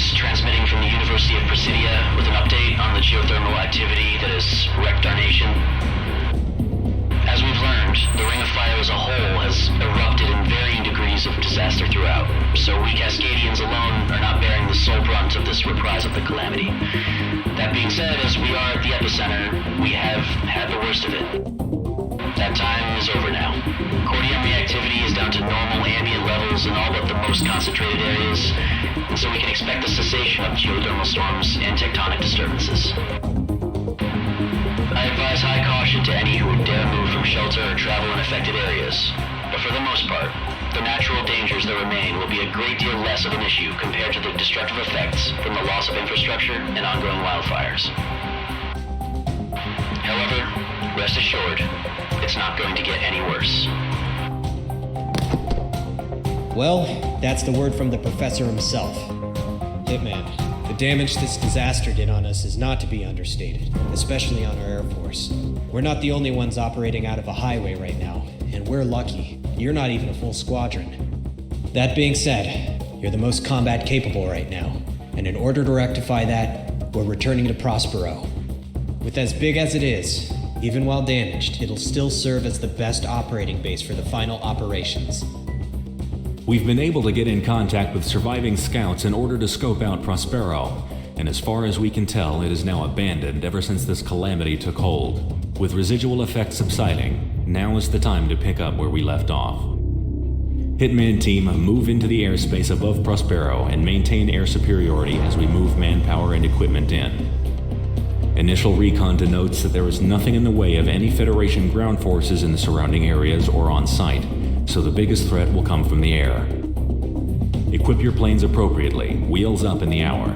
is transmitting from the University of Presidia with an update on the geothermal activity that has wrecked our nation. As we've learned, the Ring of Fire as a whole has erupted in varying degrees of disaster throughout, so we Cascadians alone are not bearing the sole brunt of this reprise of the calamity. That being said, as we are at the epicenter, we have had the worst of it. That time is over now. Cordium reactivity is down to normal ambient levels in all but the most concentrated areas, and so we can expect the cessation of geothermal storms and tectonic disturbances. I advise high caution to any who would dare move from shelter or travel in affected areas, but for the most part, the natural dangers that remain will be a great deal less of an issue compared to the destructive effects from the loss of infrastructure and ongoing wildfires. However, rest assured, it's not going to get any worse. Well, that's the word from the professor himself. Hitman, the damage this disaster did on us is not to be understated, especially on our Air Force. We're not the only ones operating out of a highway right now, and we're lucky. You're not even a full squadron. That being said, you're the most combat capable right now, and in order to rectify that, we're returning to Prospero. With as big as it is, even while damaged, it'll still serve as the best operating base for the final operations. We've been able to get in contact with surviving scouts in order to scope out Prospero, and as far as we can tell, it is now abandoned ever since this calamity took hold. With residual effects subsiding, now is the time to pick up where we left off. Hitman team, move into the airspace above Prospero and maintain air superiority as we move manpower and equipment in. Initial recon denotes that there is nothing in the way of any Federation ground forces in the surrounding areas or on site, so the biggest threat will come from the air. Equip your planes appropriately, wheels up in the hour.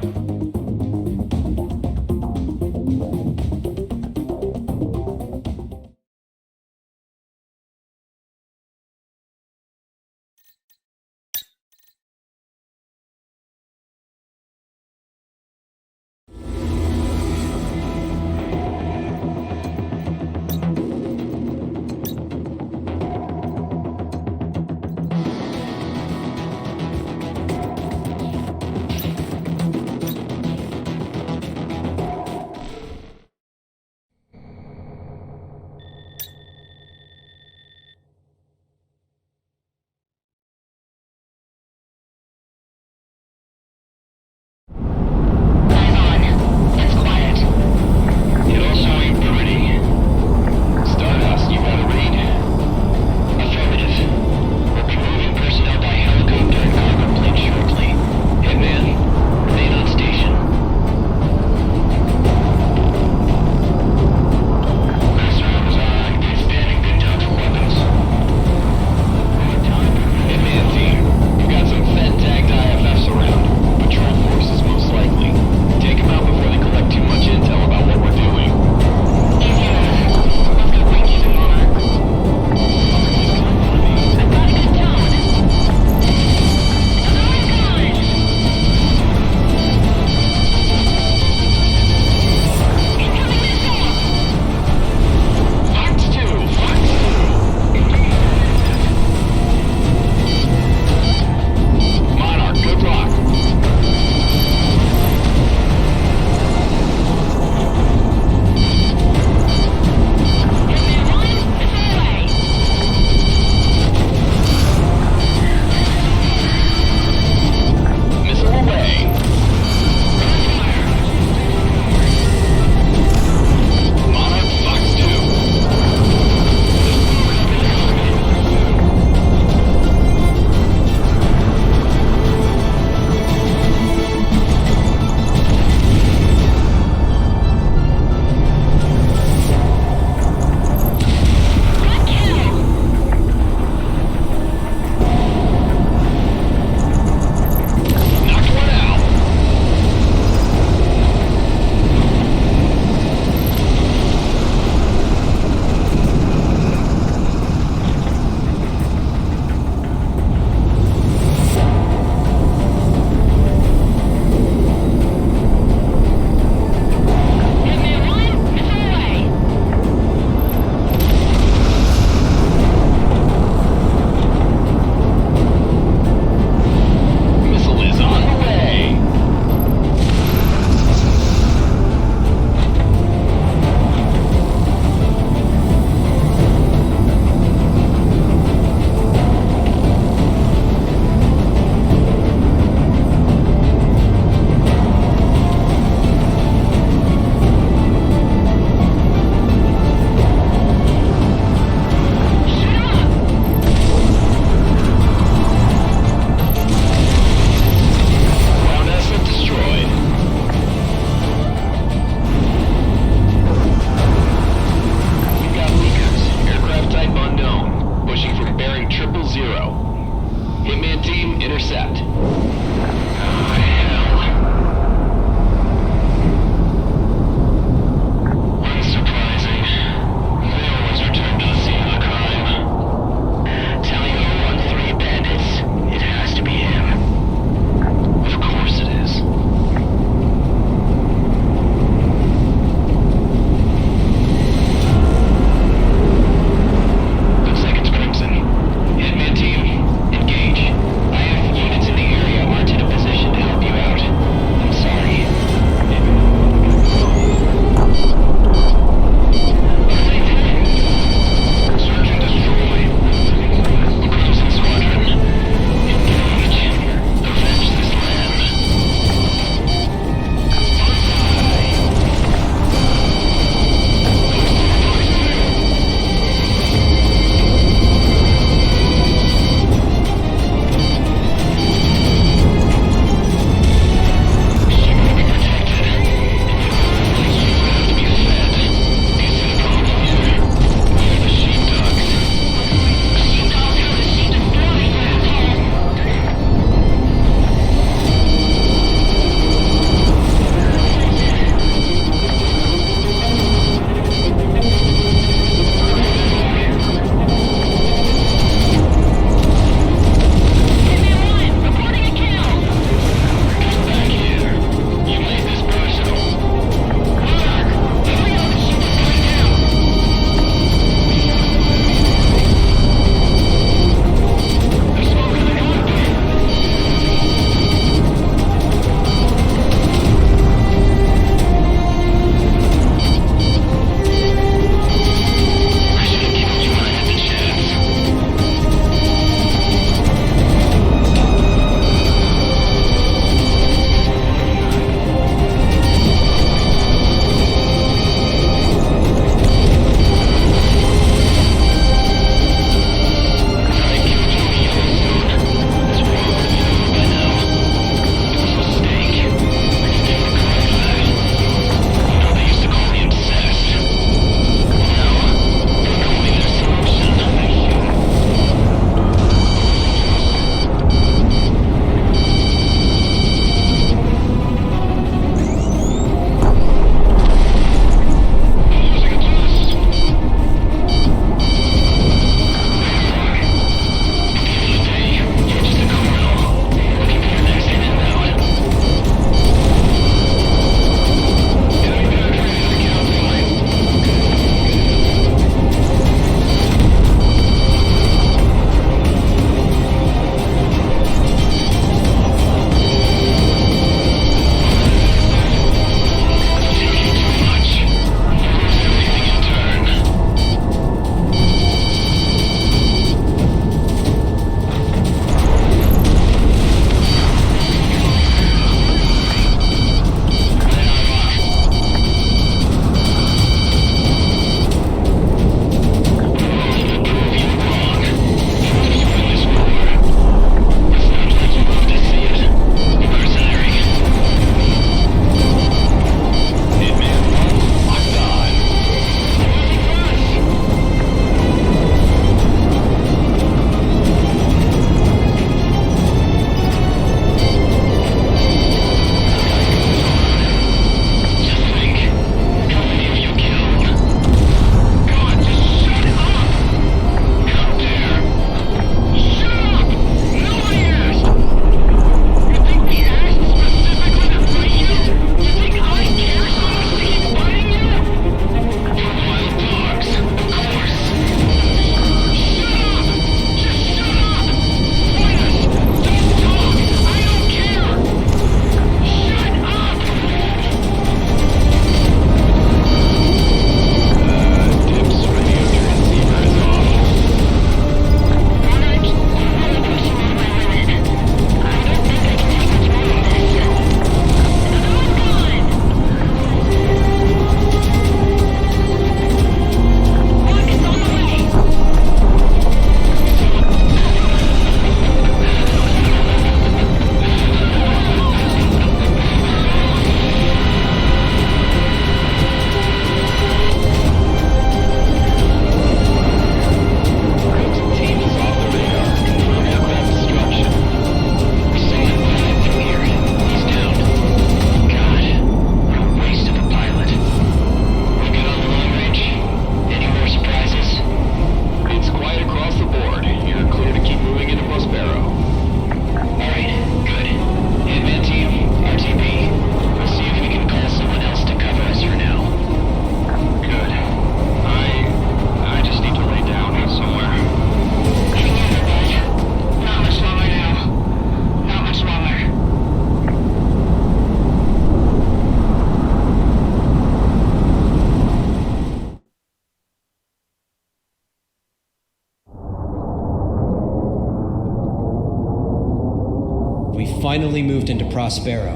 finally moved into Prospero,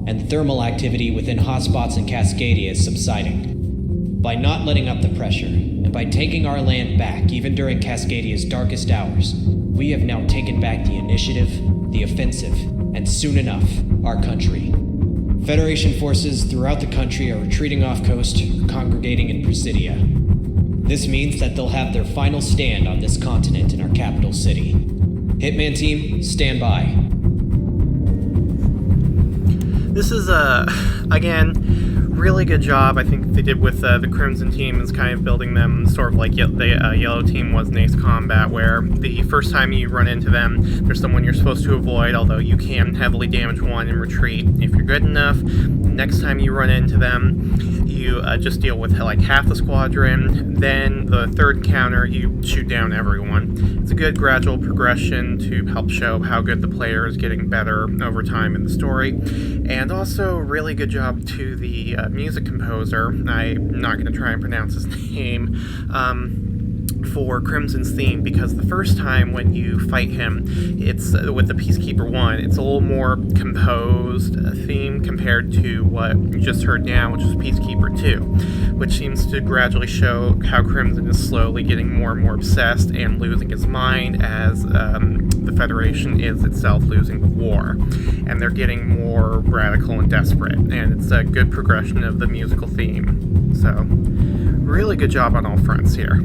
and thermal activity within hotspots in Cascadia is subsiding. By not letting up the pressure, and by taking our land back even during Cascadia's darkest hours, we have now taken back the initiative, the offensive, and soon enough, our country. Federation forces throughout the country are retreating off coast, congregating in Presidia. This means that they'll have their final stand on this continent in our capital city. Hitman team, stand by. This is, again, really good job I think they did with the Crimson team is kind of building them sort of like the Yellow team was in Ace Combat, where the first time you run into them, there's someone you're supposed to avoid, although you can heavily damage one and retreat if you're good enough. Next time you run into them, you just deal with like half the squadron. Then the third encounter, you shoot down everyone. It's a good gradual progression to help show how good the player is getting better over time in the story. And also, really good job to the music composer. I'm not going to try and pronounce his name. For Crimson's theme, because the first time when you fight him, it's with the Peacekeeper 1, it's a little more composed theme compared to what you just heard now, which is Peacekeeper 2, which seems to gradually show how Crimson is slowly getting more and more obsessed and losing his mind as the Federation is itself losing the war, and they're getting more radical and desperate, and it's a good progression of the musical theme. So, really good job on all fronts here.